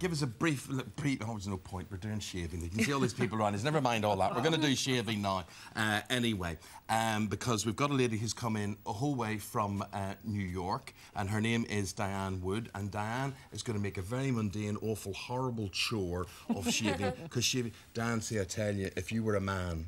give us a brief... Oh, there's no point. We're doing shaving. You can see all these people around us. Never mind all that. We're going to do shaving now. Anyway, because we've got a lady who's come in a whole way from New York, and her name is Diane Wood, and Diane is going to make a very mundane, awful, horrible chore of shaving, because shaving... Diane, see, I tell you, if you were a man,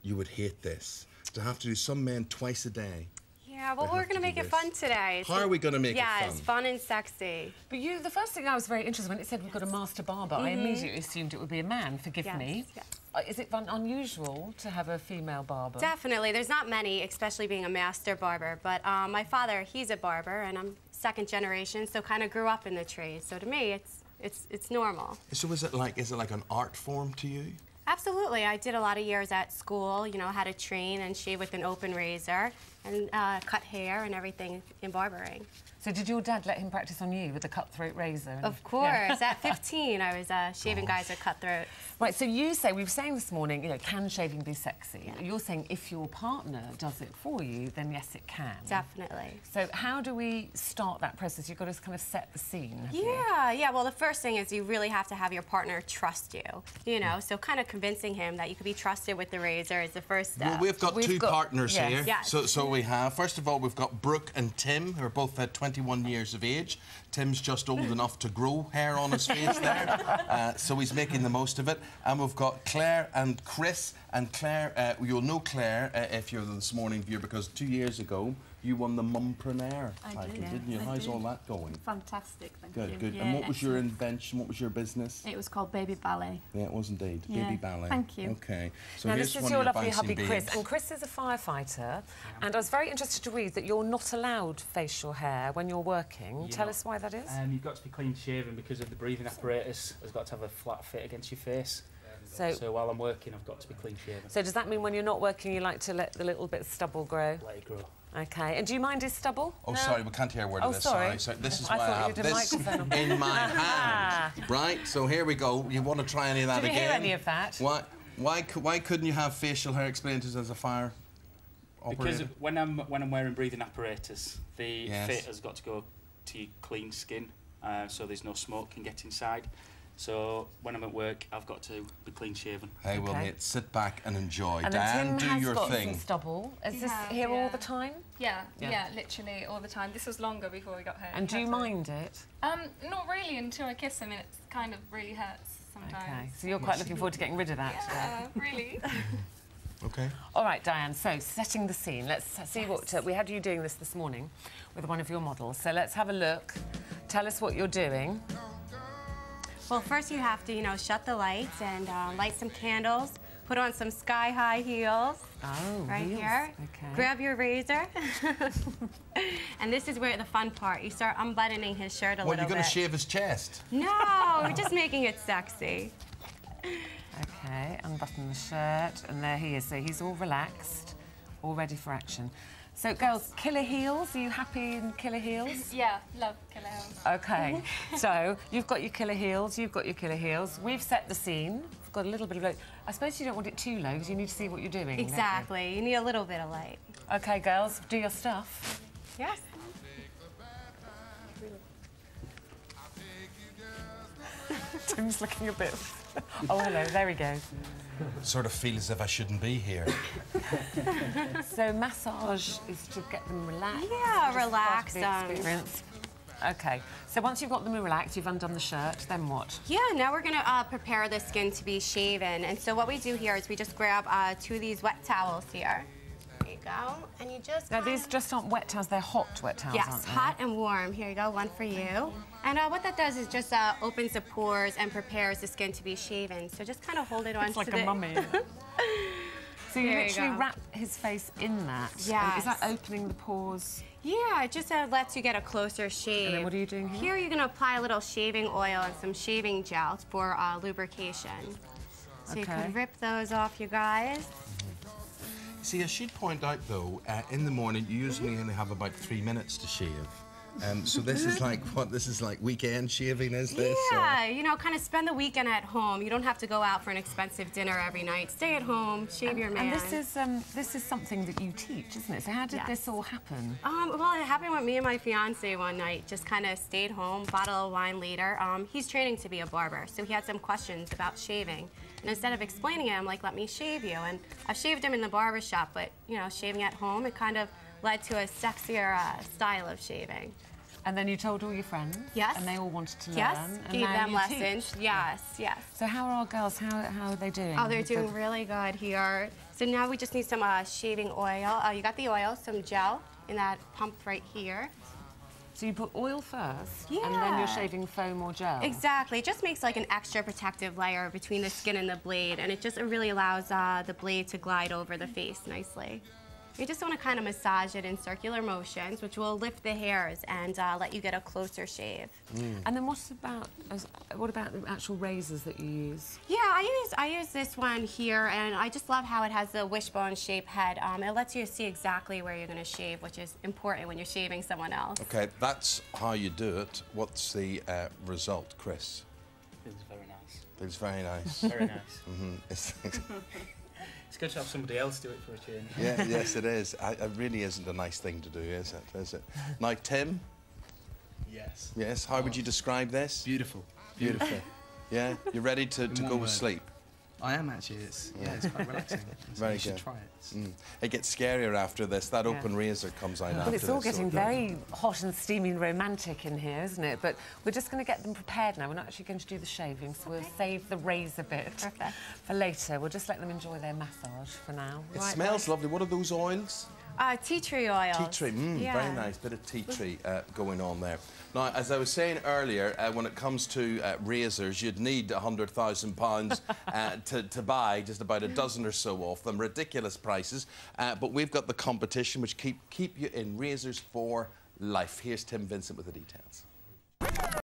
you would hate this. To have to do some men twice a day. Yeah, well, we're going to make it fun today. How are we going to make it fun? Yeah, it's fun and sexy. But the first thing I was very interested when it said we've got a master barber, I immediately assumed it would be a man, forgive me. Yes. Is it unusual to have a female barber? Definitely. There's not many, especially being a master barber. But my father, he's a barber, and I'm second generation, so kind of grew up in the trade. So to me, it's normal. So is it like an art form to you? Absolutely. I did a lot of years at school, you know, had to train and shave with an open razor and cut hair and everything in barbering. So did your dad let him practice on you with the cutthroat razor? Of course. At 15, I was shaving guys with cutthroat. Right, so you say, we were saying this morning, you know, can shaving be sexy? Yeah. You're saying if your partner does it for you, then yes, it can. Definitely. So how do we start that process? You've got to kind of set the scene. Yeah. Well, the first thing is you really have to have your partner trust you, you know, so kind of convincing him that you could be trusted with the razor is the first step. Well, we've got two partners here. Yes. So we have, first of all, we've got Brooke and Tim, who are both 21 years of age. Tim's just old enough to grow hair on his face there, so he's making the most of it. And we've got Claire and Chris. And Claire, you'll know Claire if you're the This Morning viewer, because 2 years ago you won the Mumpreneur title, didn't you? How's all that going? Fantastic, thank you. Good. Yeah, and what was your invention? What was your business? It was called Baby Ballet. Yeah, it was indeed. Yeah. Baby Ballet. Thank you. Okay. So now, here's this is one your of lovely hubby, babes. Chris. And Chris is a firefighter. And I was very interested to read that you're not allowed facial hair when you're working. Tell us why that is. You've got to be clean shaven because of the breathing apparatus. Has got to have a flat fit against your face. So while I'm working, I've got to be clean shaven. So does that mean when you're not working, you like to let the little bit of stubble grow? Let it grow. Okay. And do you mind his stubble? Oh, no? Sorry, we can't hear a word of this. Sorry. This is why I have this in my hand. Right, so here we go. You want to try any of that again? Did you hear any of that? Why couldn't you have facial hair explained to us as a fire operator? Because when I'm wearing breathing apparatus, the fit has got to go to your clean skin, so there's no smoke can get inside. So when I'm at work, I've got to be clean shaven. Hey, well, mate, sit back and enjoy. And Diane, do your thing. Some stubble. Is this here all the time? Yeah, literally all the time. This was longer before we got here. And do you mind it? Not really until I kiss him, and it kind of really hurts sometimes. Okay, so you're quite looking forward to getting rid of that. Yeah, really. Okay. All right, Diane, so setting the scene. Let's see what... we had you doing this morning with one of your models. So let's have a look. Tell us what you're doing. Well, first you have to, you know, shut the lights and light some candles, put on some sky-high heels. Oh, right heels. here. Okay. Grab your razor. And this is where the fun part. You start unbuttoning his shirt a little bit. Well, you're going to shave his chest. No, we're just making it sexy. Okay, unbutton the shirt, and there he is. So he's all relaxed, all ready for action. So, girls, killer heels. Are you happy in killer heels? Yeah, love killer heels. Okay, so you've got your killer heels, you've got your killer heels. We've set the scene. We've got a little bit of light. I suppose you don't want it too low because you need to see what you're doing. Exactly. You need a little bit of light. Okay, girls, do your stuff. Yes. Tim's looking a bit... Oh, hello, there he goes. Sort of feel as if I shouldn't be here. So massage is to get them relaxed. Yeah, relax. Experience. Okay, so once you've got them relaxed, you've undone the shirt, then what? Yeah, now we're going to prepare the skin to be shaven. And so what we do here is we just grab 2 of these wet towels here. There you go. And you just... Now, these just aren't wet towels, they're hot wet towels, yes, aren't they? hot and warm. Here you go, one for you. And what that does is just opens the pores and prepares the skin to be shaven. So just kind of hold it on. It's like a mummy. So you literally wrap his face in that? Yeah. Is that opening the pores? Yeah, it just lets you get a closer shave. And then what are you doing here? Here you're going to apply a little shaving oil and some shaving gel for lubrication. So you can rip those off, you guys. See, I should point out, though, in the morning, you usually only have about 3 minutes to shave. So this is like what? This is like weekend shaving, is this? Yeah, you know, kind of spend the weekend at home. You don't have to go out for an expensive dinner every night. Stay at home, shave your man. And this is something that you teach, isn't it? So how did this all happen? Well, it happened with me and my fiance one night. Just kind of stayed home, bottle of wine later. He's training to be a barber, so he had some questions about shaving. And instead of explaining it, I'm like, let me shave you. And I've shaved him in the barber shop, but, you know, shaving at home, it kind of led to a sexier style of shaving. And then you told all your friends? Yes. And they all wanted to learn? Yes, and gave them lessons. Yes, yes. So how are our girls? How are they doing? Oh, they're doing really good here. So now we just need some shaving oil. You got the oil, some gel in that pump right here. So you put oil first, yeah, and then you're shaving foam or gel? Exactly. It just makes like an extra protective layer between the skin and the blade, and it really allows the blade to glide over the face nicely. You just want to kind of massage it in circular motions, which will lift the hairs and let you get a closer shave. And then what about the actual razors that you use? Yeah, I use this one here, and I just love how it has the wishbone-shaped head. It lets you see exactly where you're going to shave, which is important when you're shaving someone else. Okay, that's how you do it. What's the result, Chris? Feels very nice. Feels very nice. Very nice. It's good to have somebody else do it for a change. Yeah, yes, it is. It really isn't a nice thing to do, is it? Is it? Now, Tim? Yes. Yes, how would you describe this? Beautiful. Beautiful. Yeah? You ready to go to sleep? I am actually. It's quite relaxing. Very you should good. try it. It gets scarier after this. That open razor comes out after Well, it's all this, getting very hot and steamy and romantic in here, isn't it? But we're just going to get them prepared now. We're not actually going to do the shaving, so we'll save the razor bit for later. We'll just let them enjoy their massage for now. It smells lovely. What are those oils? Tea tree oil. Tea tree, very nice. Bit of tea tree going on there. Now, as I was saying earlier, when it comes to razors, you'd need £100,000 to buy just about a dozen or so of them. Ridiculous prices. But we've got the competition, which keep you in razors for life. Here's Tim Vincent with the details.